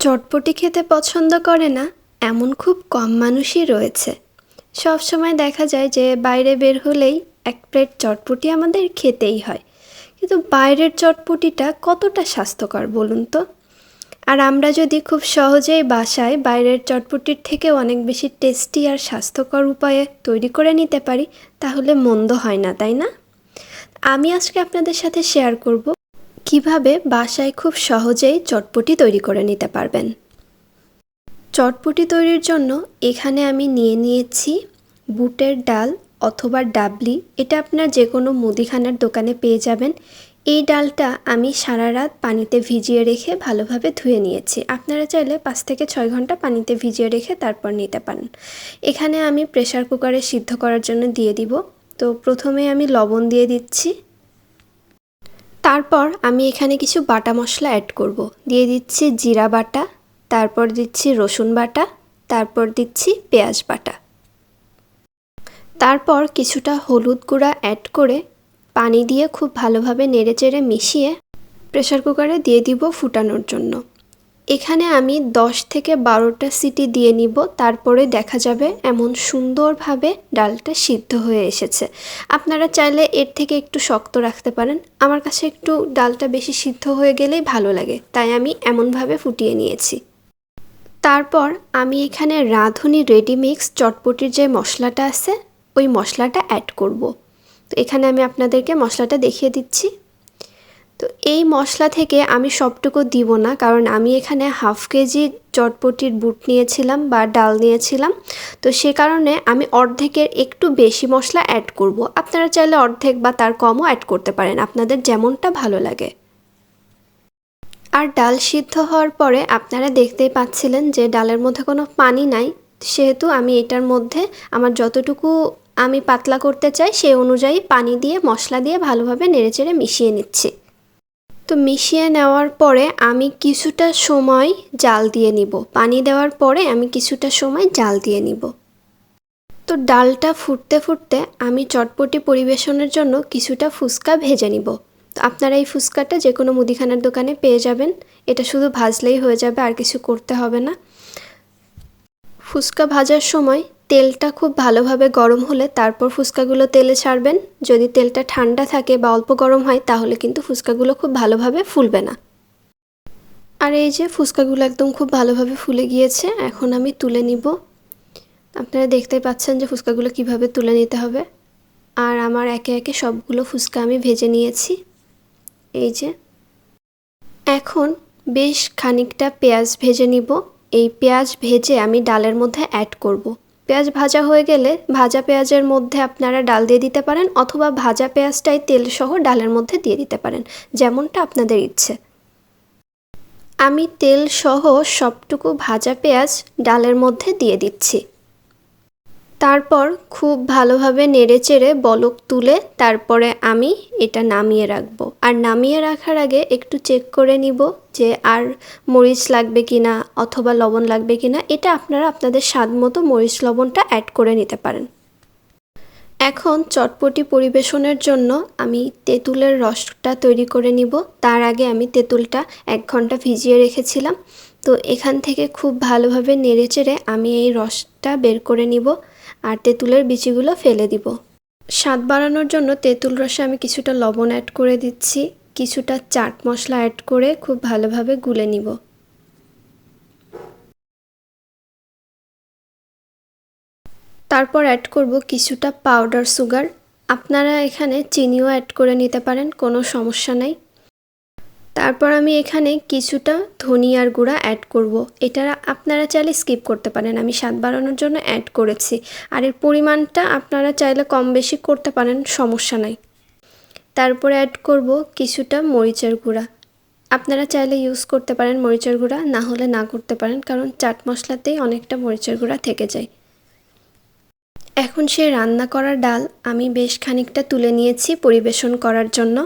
চটপটি খেতে পছন্দ করে না এমন খুব কম মানুষই রয়েছে। সব সময় দেখা যায় যে বাইরে বের হলেই এক প্লেট চটপটি আমাদের খেতেই হয়। কিন্তু বাইরের চটপটিটা কতটা স্বাস্থ্যকর বলুন তো? আর আমরা যদি খুব সহজেই বাসায় বাইরের চটপটির থেকেও অনেক বেশি টেস্টি আর স্বাস্থ্যকর উপায়ে তৈরি করে নিতে পারি, তাহলে মন্দ হয় না, তাই না? আমি আজকে আপনাদের সাথে শেয়ার করব কিভাবে বাসায় খুব সহজেই চটপটি তৈরি করে নিতে পারবেন। চটপটি তৈরির জন্য এখানে আমি নিয়ে নিয়েছি বুটের ডাল অথবা ডাবলি। এটা আপনার যে কোনো মুদিখানার দোকানে পেয়ে যাবেন। এই ডালটা আমি সারা রাত পানিতে ভিজিয়ে রেখে ভালোভাবে ধুয়ে নিয়েছি। আপনারা চাইলে 5 থেকে 6 ঘন্টা পানিতে ভিজিয়ে রেখে তারপর নিতে পারেন। এখানে আমি প্রেসার কুকারে সিদ্ধ করার জন্য দিয়ে দিব। তো প্রথমে আমি লবণ দিয়ে দিচ্ছি। তারপর আমি এখানে কিছু বাটা মশলা অ্যাড করব। দিয়ে দিচ্ছি জিরা বাটা, তারপর দিচ্ছি রসুন বাটা, তারপর দিচ্ছি পেঁয়াজ বাটা। তারপর কিছুটা হলুদ গুঁড়া অ্যাড করে পানি দিয়ে খুব ভালোভাবে নেড়েচেড়ে মিশিয়ে প্রেসার কুকারে দিয়ে দিব ফুটানোর জন্য। এখানে আমি 10 থেকে 12টা সিটি দিয়ে নিব। তারপরে দেখা যাবে এমন সুন্দরভাবে ডালটা সিদ্ধ হয়ে এসেছে। আপনারা চাইলে এর থেকে একটু শক্ত রাখতে পারেন। আমার কাছে একটু ডালটা বেশি সিদ্ধ হয়ে গেলেই ভালো লাগে, তাই আমি এমনভাবে ফুটিয়ে নিয়েছি। তারপর আমি এখানে রাঁধুনি রেডি মিক্স চটপটির যে মশলাটা আছে ওই মশলাটা অ্যাড করব। তো এখানে আমি আপনাদেরকে মশলাটা দেখিয়ে দিচ্ছি। তো এই মশলা থেকে আমি সবটুকু দিব না, কারণ আমি এখানে হাফ কেজি চটপটির বুট নিয়েছিলাম বা ডাল নিয়েছিলাম। তো সে কারণে আমি অর্ধেকের একটু বেশি মশলা অ্যাড করব। আপনারা চাইলে অর্ধেক বা তার কমও অ্যাড করতে পারেন, আপনাদের যেমনটা ভালো লাগে। আর ডাল সিদ্ধ হওয়ার পরে আপনারা দেখতেই পাচ্ছিলেন যে ডালের মধ্যে কোনো পানি নাই, সেহেতু আমি এটার মধ্যে আমার যতটুকু আমি পাতলা করতে চাই সেই অনুযায়ী পানি দিয়ে মশলা দিয়ে ভালোভাবে নেড়েচেড়ে মিশিয়ে নিচ্ছি। তো মিশিয়ে নেওয়ার পরে আমি কিছুটা সময় জাল দিয়ে নিব। পানি দেওয়ার পরে আমি কিছুটা সময় জাল দিয়ে নিব। তো ডালটা ফুটতে ফুটতে আমি চটপটি পরিবেশনের জন্য কিছুটা ফুচকা ভেজে নিব। তো আপনারা এই ফুচকাটা যে কোনো মুদিখানার দোকানে পেয়ে যাবেন। এটা শুধু ভাজলেই হয়ে যাবে, আর কিছু করতে হবে না। ফুচকা ভাজার সময় তেলটা খুব ভালোভাবে গরম হলে তারপর ফুচকাগুলো তেলে ছাড়বেন। যদি তেলটা ঠান্ডা থাকে বা অল্প গরম হয় তাহলে কিন্তু ফুচকাগুলো খুব ভালোভাবে ফুলবে না। আর এই যে ফুচকাগুলো একদম খুব ভালোভাবে ফুলে গিয়েছে, এখন আমি তুলে নিব। আপনারা দেখতেই পাচ্ছেন যে ফুচকাগুলো কিভাবে তুলে নিতে হবে। আর আমার একে একে সবগুলো ফুচকা আমি ভেজে নিয়েছি। এই যে এখন বেশ খানিকটা পেঁয়াজ ভেজে নিব। এই পেঁয়াজ ভেজে আমি ডালের মধ্যে অ্যাড করব। পেঁয়াজ ভাজা হয়ে গেলে ভাজা পেঁয়াজের মধ্যে আপনারা ডাল দিয়ে দিতে পারেন, অথবা ভাজা পেঁয়াজটাই তেলসহ ডালের মধ্যে দিয়ে দিতে পারেন, যেমনটা আপনাদের ইচ্ছে। আমি তেলসহ সবটুকু ভাজা পেঁয়াজ ডালের মধ্যে দিয়ে দিচ্ছি। তারপর খুব ভালোভাবে নেড়েচেড়ে বলক তুলে তারপরে আমি এটা নামিয়ে রাখবো। আর নামিয়ে রাখার আগে একটু চেক করে নিব যে আর মরিচ লাগবে কিনা অথবা লবণ লাগবে কিনা। এটা আপনারা আপনাদের স্বাদ মতো মরিচ লবণটা অ্যাড করে নিতে পারেন। এখন চটপটি পরিবেশনের জন্য আমি তেঁতুলের রসটা তৈরি করে নিব। তার আগে আমি তেঁতুলটা 1 ঘন্টা ভিজিয়ে রেখেছিলাম। তো এখান থেকে খুব ভালোভাবে নেড়েচেড়ে আমি এই রসটা বের করে নিব আর তেঁতুলের বিচিগুলো ফেলে দিব। স্বাদ বাড়ানোর জন্য তেঁতুল রসে আমি কিছুটা লবণ অ্যাড করে দিচ্ছি, কিছুটা চাট মশলা অ্যাড করে খুব ভালোভাবে গুলে নিব। তারপর অ্যাড করব কিছুটা পাউডার সুগার। আপনারা এখানে চিনিও অ্যাড করে নিতে পারেন, কোনো সমস্যা নাই। তারপর আমি এখানে কিছুটা ধনিয়ার গুঁড়া অ্যাড করব। এটা আপনারা চাইলে স্কিপ করতে পারেন, আমি স্বাদ বাড়ানোর জন্য অ্যাড করেছি। আর এর পরিমাণটা আপনারা চাইলে কম বেশি করতে পারেন, সমস্যা নাই। তারপরে অ্যাড করব কিছুটা মরিচের গুঁড়া। আপনারা চাইলে ইউজ করতে পারেন মরিচের গুঁড়া, না হলে না করতে পারেন, কারণ চাট মশলাতেই অনেকটা মরিচের গুঁড়া থেকে যায়। এখন সেই রান্না করা ডাল আমি বেশ খানিকটা তুলে নিয়েছি পরিবেশন করার জন্য।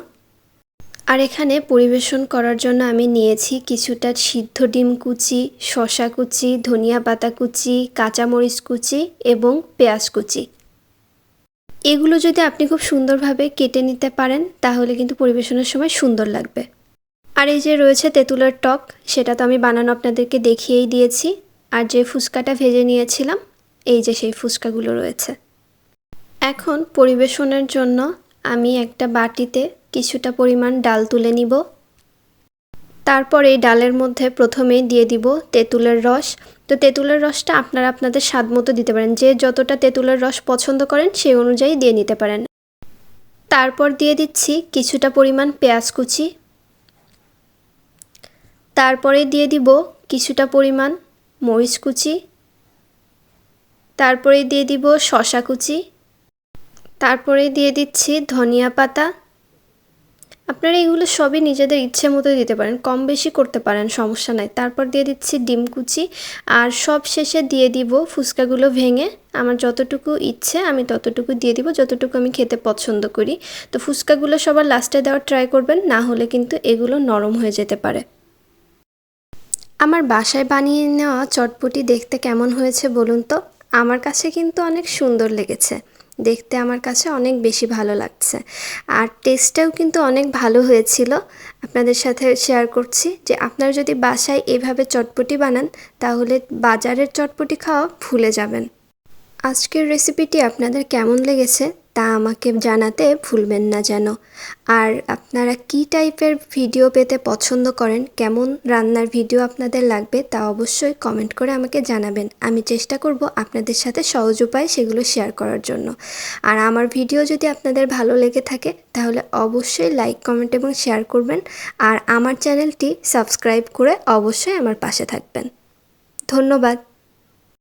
আর এখানে পরিবেশন করার জন্য আমি নিয়েছি কিছুটা সিদ্ধ ডিম কুচি, শসা কুচি, ধনিয়া পাতা কুচি, কাঁচামরিচ কুচি এবং পেঁয়াজ কুচি। এগুলো যদি আপনি খুব সুন্দরভাবে কেটে নিতে পারেন তাহলে কিন্তু পরিবেশনের সময় সুন্দর লাগবে। আর এই যে রয়েছে তেঁতুলের টক, সেটা তো আমি বানানো আপনাদেরকে দেখিয়েই দিয়েছি। আর যে ফুচকাটা ভেজে নিয়েছিলাম, এই যে সেই ফুচকাগুলো রয়েছে। এখন পরিবেশনের জন্য আমি একটা বাটিতে কিছুটা পরিমাণ ডাল তুলে নিব। তারপর এই ডালের মধ্যে প্রথমেই দিয়ে দিব তেঁতুলের রস। তো তেঁতুলের রসটা আপনারা আপনাদের স্বাদ মতো দিতে পারেন, যে যতটা তেঁতুলের রস পছন্দ করেন সেই অনুযায়ী দিয়ে নিতে পারেন। তারপর দিয়ে দিচ্ছি কিছুটা পরিমাণ পেঁয়াজ কুচি। তারপরে দিয়ে দিব কিছুটা পরিমাণ মরিচ কুচি। তারপরে দিয়ে দিব শসা কুচি। তারপরে দিয়ে দিচ্ছি ধনিয়া পাতা। আপনারা এগুলো সবই নিজেদের ইচ্ছে মতো দিতে পারেন, কম বেশি করতে পারেন, সমস্যা নাই। তারপর দিয়ে দিচ্ছি ডিম কুচি। আর সব শেষে দিয়ে দিব ফুচকাগুলো ভেঙে। আমার যতটুকু ইচ্ছে আমি ততটুকু দিয়ে দিব, যতটুকু আমি খেতে পছন্দ করি। তো ফুচকাগুলো সবার লাস্টে দেওয়ার ট্রাই করবেন, না হলে কিন্তু এগুলো নরম হয়ে যেতে পারে। আমার বাসায় বানিয়ে নেওয়া চটপটি দেখতে কেমন হয়েছে বলুন তো? আমার কাছে কিন্তু অনেক সুন্দর লেগেছে, দেখতে আমার কাছে অনেক বেশি ভালো লাগছে। আর টেস্টটাও কিন্তু অনেক ভালো হয়েছিল। আপনাদের সাথে শেয়ার করছি যে আপনারা যদি বাসায় এভাবে চটপটি বানান, তাহলে বাজারের চটপটি খাওয়া ভুলে যাবেন। আজকের রেসিপিটি আপনাদের কেমন লেগেছে তা আমাকে জানাতে ভুলবেন না যেন। আর আপনারা কী টাইপের ভিডিও পেতে পছন্দ করেন, কেমন রান্নার ভিডিও আপনাদের লাগবে, তা অবশ্যই কমেন্ট করে আমাকে জানাবেন। আমি চেষ্টা করব আপনাদের সাথে সহজ উপায়ে সেগুলো শেয়ার করার জন্য। আর আমার ভিডিও যদি আপনাদের ভালো লেগে থাকে তাহলে অবশ্যই লাইক, কমেন্ট এবং শেয়ার করবেন। আর আমার চ্যানেলটি সাবস্ক্রাইব করে অবশ্যই আমার পাশে থাকবেন। ধন্যবাদ।